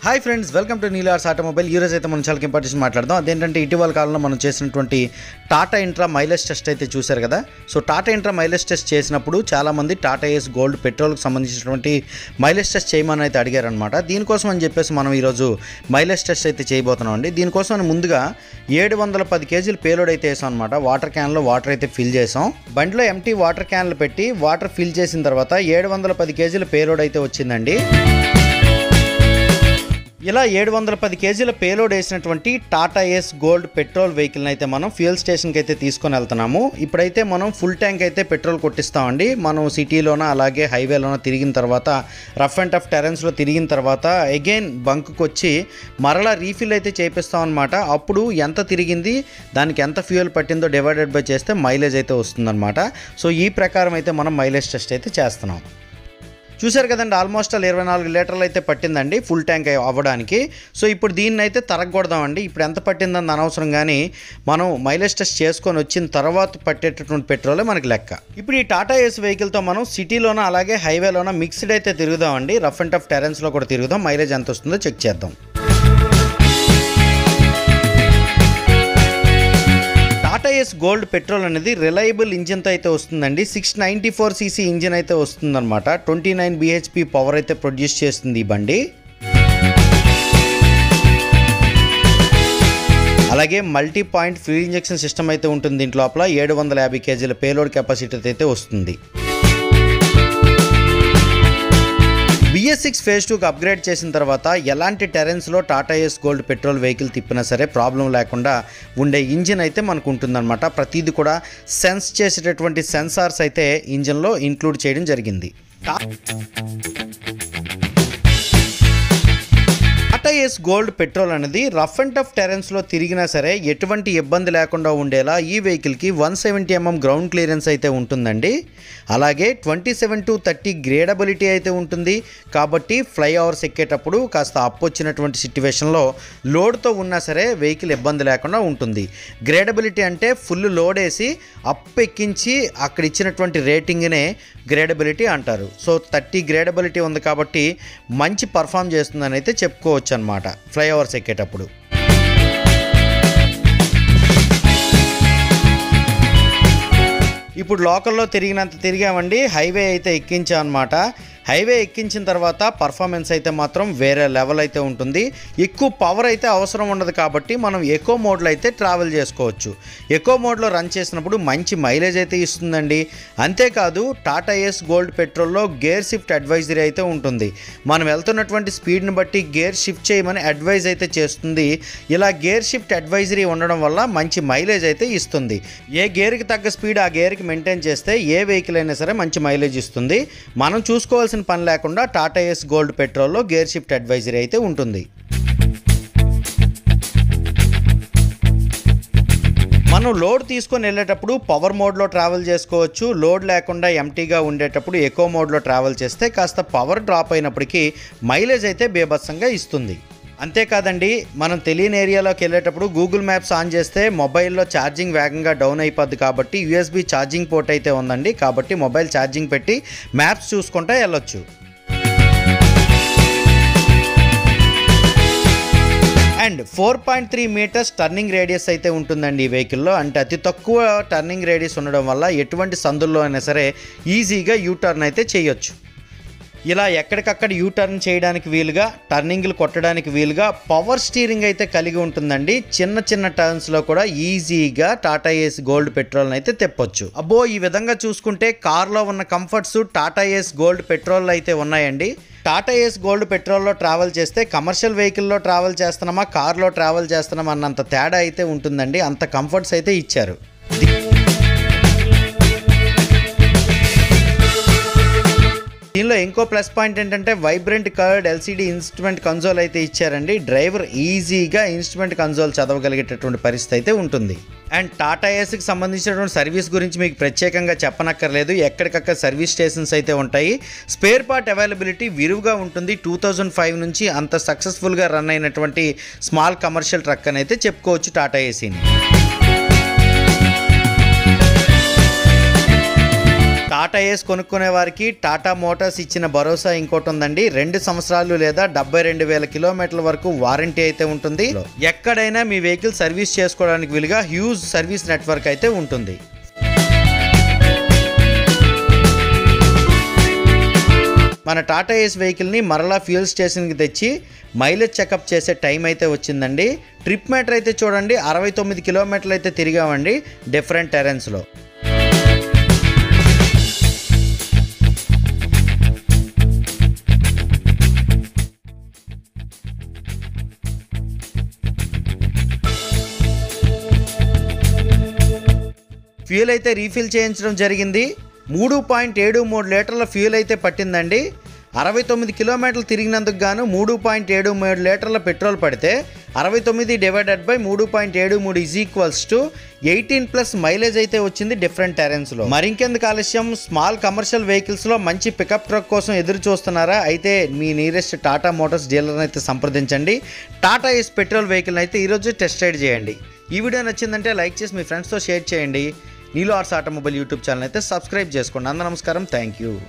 Hi friends, welcome to నీలార్స్ automobile. ఈ రోజు అయితే మనం చాలా ఇంపార్టెంట్ మాట్లాడదాం. అదేంటంటే ఇటీవల కాలంలో మనం చేసినటువంటి టాటా ఇంట్రా మైలేజ్ టెస్ట్ అయితే చూశారు కదా. So Tata intra mileage test చేసినప్పుడు చాలామంది టాటా ఏస్ గోల్డ్ పెట్రోల్కి సంబంధించినటువంటి మైలేజ్ టెస్ట్ చేయమని అయితే అడిగారనమాట. దీనికోసం అని చెప్పేసి మనం ఈరోజు మైలేజ్ టెస్ట్ అయితే చేయబోతున్నాం అండి. దీనికోసం ముందుగా 710 కేజీలు పేలోడ్ అయితే వేసాం అనమాట. వాటర్ క్యాన్లో వాటర్ అయితే ఫిల్ చేసాం. బండిలో ఎంటీ వాటర్ క్యాన్లు పెట్టి వాటర్ ఫిల్ చేసిన తర్వాత 710 కేజీల పేలోడ్ అయితే వచ్చిందండి. ఇలా 710 కేజీల పేలోడ్ వేసినటువంటి టాటా ఏస్ గోల్డ్ పెట్రోల్ వెహికల్ని అయితే మనం ఫ్యూయల్ స్టేషన్కి అయితే తీసుకొని వెళ్తున్నాము. ఇప్పుడైతే మనం ఫుల్ ట్యాంక్ అయితే పెట్రోల్ కొట్టిస్తామండి. మనం సిటీలోన అలాగే హైవేలోన తిరిగిన తర్వాత రఫ్ అండ్ టఫ్ టెరెన్స్లో తిరిగిన తర్వాత అగైన్ బంక్కి వచ్చి మరలా రీఫిల్ అయితే చేపిస్తాం అనమాట. అప్పుడు ఎంత తిరిగింది, దానికి ఎంత ఫ్యూయల్ పట్టిందో డివైడెడ్ బై చేస్తే మైలేజ్ అయితే వస్తుందన్నమాట. సో ఈ ప్రకారం అయితే మనం మైలేజ్ టెస్ట్ అయితే చేస్తున్నాం. చూశారు కదండి, ఆల్మోస్ట్ 24 లీటర్లు అయితే పట్టిందండి ఫుల్ ట్యాంక్ అవ్వడానికి. సో ఇప్పుడు దీన్ని అయితే తరగకూడదామండి. ఇప్పుడు ఎంత పట్టిందని అనవసరం, కానీ మనం మైలేజ్ టెస్ట్ చేసుకొని వచ్చిన తర్వాత పట్టేటటువంటి పెట్రోలే మనకి లెక్క. ఇప్పుడు ఈ టాటా ఏస్ వెహికల్తో మనం సిటీలోన అలాగే హైవేలోన మిక్స్డ్ అయితే తిరుగుదామండి. రఫ్ అండ్ టఫ్ టెరెన్స్లో కూడా తిరుగుదాం. మైలేజ్ ఎంత వస్తుందో చెక్ చేద్దాం. టాటా ఏస్ గోల్డ్ పెట్రోల్ అనేది రిలయబుల్ ఇంజిన్తో అయితే వస్తుందండి. 694cc ఇంజిన్ అయితే వస్తుందన్నమాట. 29 bhp పవర్ అయితే ప్రొడ్యూస్ చేస్తుంది ఈ బండి. అలాగే multi point fuel injection system అయితే ఉంటుంది. దీంట్లో లోపల 750 కేజీల పేలోడ్ కెపాసిటీ అయితే వస్తుంది. BS6 ఫేజ్ 2కి అప్గ్రేడ్ చేసిన తర్వాత ఎలాంటి టెరెన్స్లో టాటా ఏస్ గోల్డ్ పెట్రోల్ వెహికల్ తిప్పినా సరే ప్రాబ్లం లేకుండా ఉండే ఇంజిన్ అయితే మనకు ఉంటుందన్నమాట. ప్రతిదీ కూడా సెన్స్ చేసేటటువంటి సెన్సార్స్ అయితే ఇంజిన్లో ఇంక్లూడ్ చేయడం జరిగింది. టాటా ఏస్ గోల్డ్ పెట్రోల్ అనేది రఫ్ అండ్ టఫ్ టెరెన్స్లో తిరిగినా సరే ఎటువంటి ఇబ్బంది లేకుండా ఉండేలా ఈ వెహికల్కి 170 mm గ్రౌండ్ క్లియరెన్స్ అయితే ఉంటుందండి. అలాగే 27 to 30 గ్రేడబిలిటీ అయితే ఉంటుంది. కాబట్టి ఫ్లై ఓవర్స్ ఎక్కేటప్పుడు కాస్త అప్ వచ్చినటువంటి సిట్యువేషన్లో లోడ్తో ఉన్నా సరే వెహికల్ ఇబ్బంది లేకుండా ఉంటుంది. గ్రేడబిలిటీ అంటే ఫుల్ లోడ్ వేసి అప్ ఎక్కించి అక్కడ ఇచ్చినటువంటి రేటింగ్నే గ్రేడబిలిటీ అంటారు. సో 30 గ్రేడబిలిటీ ఉంది కాబట్టి మంచి పర్ఫామ్ చేస్తుందని అయితే చెప్పుకోవచ్చు అన్నమాట ఫ్లైఓవర్స్ ఎక్కేటప్పుడు. ఇప్పుడు లోకల్లో తిరిగినంత తిరిగామండి. హైవే అయితే ఎక్కించాం అన్నమాట. హైవే ఎక్కించిన తర్వాత పర్ఫార్మెన్స్ అయితే మాత్రం వేరే లెవెల్ అయితే ఉంటుంది. ఎక్కువ పవర్ అయితే అవసరం ఉండదు కాబట్టి మనం ఎకో మోడ్లో అయితే ట్రావెల్ చేసుకోవచ్చు. ఎకో మోడ్లో రన్ చేసినప్పుడు మంచి మైలేజ్ అయితే ఇస్తుందండి. అంతేకాదు టాటా ఏస్ గోల్డ్ పెట్రోల్లో గేర్ షిఫ్ట్ అడ్వైజరీ అయితే ఉంటుంది. మనం వెళ్తున్నటువంటి స్పీడ్ని బట్టి గేర్ షిఫ్ట్ చేయమని అడ్వైజ్ అయితే చేస్తుంది. ఇలా గేర్ షిఫ్ట్ అడ్వైజరీ ఉండడం వల్ల మంచి మైలేజ్ అయితే ఇస్తుంది. ఏ గేర్కి తగ్గ స్పీడ్ ఆ గేర్కి మెయింటైన్ చేస్తే ఏ వెహికల్ అయినా సరే మంచి మైలేజ్ ఇస్తుంది. మనం చూసుకోవాల్సిన పని లేకుండా టాటా ఏస్ గోల్డ్ పెట్రోల్లో గేర్ షిఫ్ట్ అడ్వైజరీ అయితే ఉంటుంది. మనం లోడ్ తీసుకొని వెళ్ళేటప్పుడు పవర్ మోడ్లో ట్రావెల్ చేసుకోవచ్చు. లోడ్ లేకుండా ఎంటీగా ఉండేటప్పుడు ఎకో మోడ్లో ట్రావెల్ చేస్తే కాస్త పవర్ డ్రాప్ అయినప్పటికీ మైలేజ్ అయితే బీభత్సంగా ఇస్తుంది. అంతేకాదండి, మనం తెలియని ఏరియాలోకి వెళ్ళేటప్పుడు గూగుల్ మ్యాప్స్ ఆన్ చేస్తే మొబైల్లో ఛార్జింగ్ వేగంగా డౌన్ అయిపోద్ది కాబట్టి USB ఛార్జింగ్ పోర్ట్ అయితే ఉందండి. కాబట్టి మొబైల్ ఛార్జింగ్ పెట్టి మ్యాప్స్ చూసుకుంటూ వెళ్ళొచ్చు. అండ్ 4.3 మీటర్స్ టర్నింగ్ రేడియస్ అయితే ఉంటుందండి ఈ వెహికల్లో. అంటే అతి తక్కువ టర్నింగ్ రేడియస్ ఉండడం వల్ల ఎటువంటి సందుల్లో అయినా సరే ఈజీగా యూటర్న్ అయితే చేయొచ్చు. ఇలా ఎక్కడికక్కడ యూటర్న్ చేయడానికి వీలుగా, టర్నింగ్లు కొట్టడానికి వీలుగా పవర్ స్టీరింగ్ అయితే కలిగి ఉంటుందండి. చిన్న చిన్న టర్న్స్లో కూడా ఈజీగా టాటా ఏస్ గోల్డ్ పెట్రోల్ని అయితే తెప్పొచ్చు. అబ్బో, ఈ విధంగా చూసుకుంటే కార్లో ఉన్న కంఫర్ట్స్ టాటా ఏస్ గోల్డ్ పెట్రోల్ అయితే ఉన్నాయండి. టాటా ఏస్ గోల్డ్ పెట్రోల్లో ట్రావెల్ చేస్తే కమర్షియల్ వెహికల్లో ట్రావెల్ చేస్తున్నామా, కార్లో ట్రావెల్ చేస్తున్నామా అన్నంత తేడా అయితే ఉంటుందండి. అంత కంఫర్ట్స్ అయితే ఇచ్చారు. దీనిలో ఇంకో ప్లస్ పాయింట్ ఏంటంటే vibrant curved LCD instrument console అయితే ఇచ్చారండి. డ్రైవర్ ఈజీగా ఇన్స్ట్రుమెంట్ కన్సోల్ చదవగలిగేటటువంటి పరిస్థితి అయితే ఉంటుంది. అండ్ టాటా ఏస్కి సంబంధించినటువంటి సర్వీస్ గురించి మీకు ప్రత్యేకంగా చెప్పనక్కర్లేదు. ఎక్కడికక్కడ సర్వీస్ స్టేషన్స్ అయితే ఉంటాయి. స్పేర్ పార్ట్ అవైలబిలిటీ విరివిగా ఉంటుంది. 2005 నుంచి అంత సక్సెస్ఫుల్గా రన్ అయినటువంటి స్మాల్ కమర్షియల్ ట్రక్ అని అయితే చెప్పుకోవచ్చు టాటా ఏసీని. టాటా ఏస్ కొనుక్కునే వారికి టాటా మోటార్స్ ఇచ్చిన భరోసా ఇంకోటి ఉందండి. 2 సంవత్సరాలు లేదా 72,000 కిలోమీటర్ల వరకు వారంటీ అయితే ఉంటుంది. ఎక్కడైనా మీ వెహికల్ సర్వీస్ చేసుకోవడానికి వీలుగా హ్యూజ్ సర్వీస్ నెట్వర్క్ అయితే ఉంటుంది. మన టాటా ఏస్ వెహికల్ని మరలా ఫ్యూయల్ స్టేషన్కి తెచ్చి మైలేజ్ చెకప్ చేసే టైం అయితే వచ్చిందండి. ట్రిప్ మీటర్ అయితే చూడండి 69 కిలోమీటర్లు అయితే తిరిగామండి డిఫరెంట్ టెరెన్స్లో. ఫ్యూయల్ అయితే రీఫిల్ చేయించడం జరిగింది. 3.73 లీటర్ల ఫ్యూయల్ అయితే పట్టిందండి. 69 కిలోమీటర్లు తిరిగినందుకు గాను 3.73 లీటర్ల పెట్రోల్ పడితే 69 divided by 3.73 is equals to 18+ mileage అయితే వచ్చింది డిఫరెంట్ టెరెన్స్లో. మరింకెందుకు ఆలస్యం, స్మాల్ కమర్షియల్ వెహికల్స్లో మంచి పికప్ ట్రక్ కోసం ఎదురు చూస్తున్నారా? అయితే మీ నియరెస్ట్ టాటా మోటార్స్ డీలర్ని అయితే సంప్రదించండి. టాటా ఏస్ పెట్రోల్ వెహికల్ని అయితే ఈరోజు టెస్ట్ రైడ్ చేయండి. ఈ వీడియో నచ్చిందంటే లైక్ చేసి మీ ఫ్రెండ్స్తో షేర్ చేయండి. నీలో ఆర్ట్స్ ఆటోమొబైల్ యూట్యూబ్ ఛానల్ అయితే సబ్స్క్రైబ్ చేసుకోండి. అందరూ నమస్కారం, థ్యాంక్ యూ.